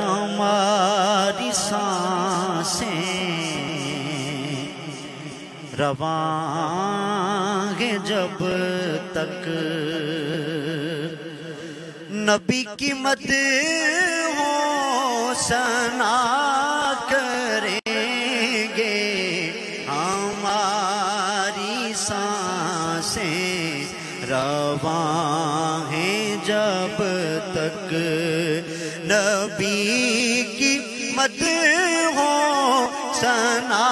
ہماری سانسیں رواں ہے جب تک نبی کی مدح و ثنا کریں گے، ہماری سانسیں رواں ہیں جب تک نبی کی مدح و ثنا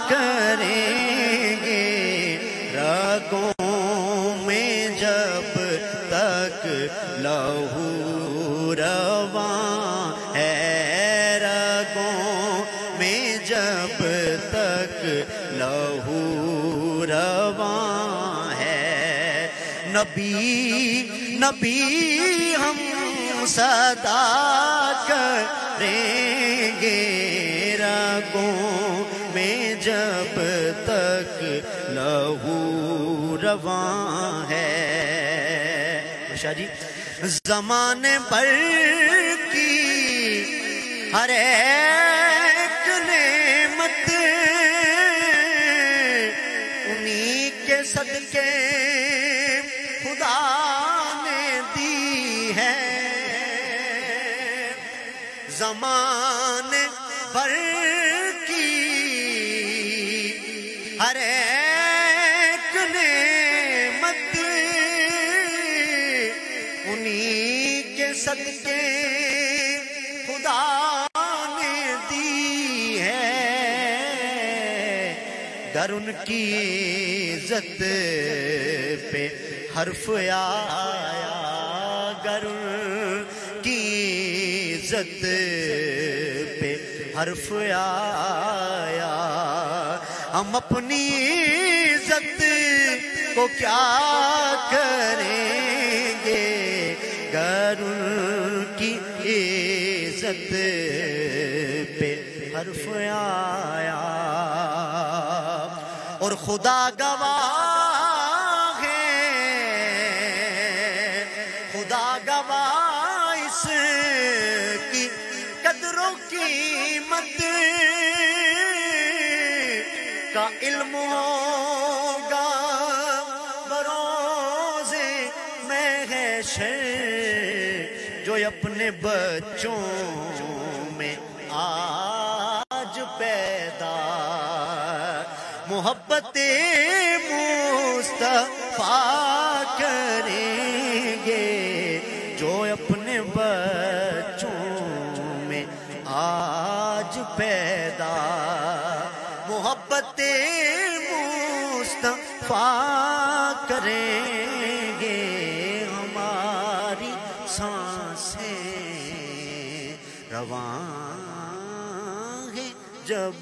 کریں گے، رگوں میں جب تک لہو رواں ہے، رگوں میں جب تک لہو رواں ہے، نبی ہم صدا کریں گے، رگوں میں جب تک لہو رواں ہے۔ شاہ جی، زمانے بھر کی ہر ایک نعمت انہی کے صدقے خدا نے دی ہے، زمانے بھر کی ہر ایک نعمت انہی کے صدقے خدا نے دی ہے، گر ان کی عزت پہ حرف آیا، گر ان کی عزت پہ حرف آیا، ہم اپنی عزت کو کیا کریں گے، گر ان کی عزت پہ حرف آیا، اور خدا گواہ ہے، خدا گواہ اس کی قدر و قیمت کا علم ہوگا بروز محشر، جو اپنے بچوں میں آج پیدا محبت مصطفیٰ کریں گے، جو اپنے بچوں میں آج پیدا محبت مصطفیٰ کریں گے، ہماری سانسیں رواں ہیں جب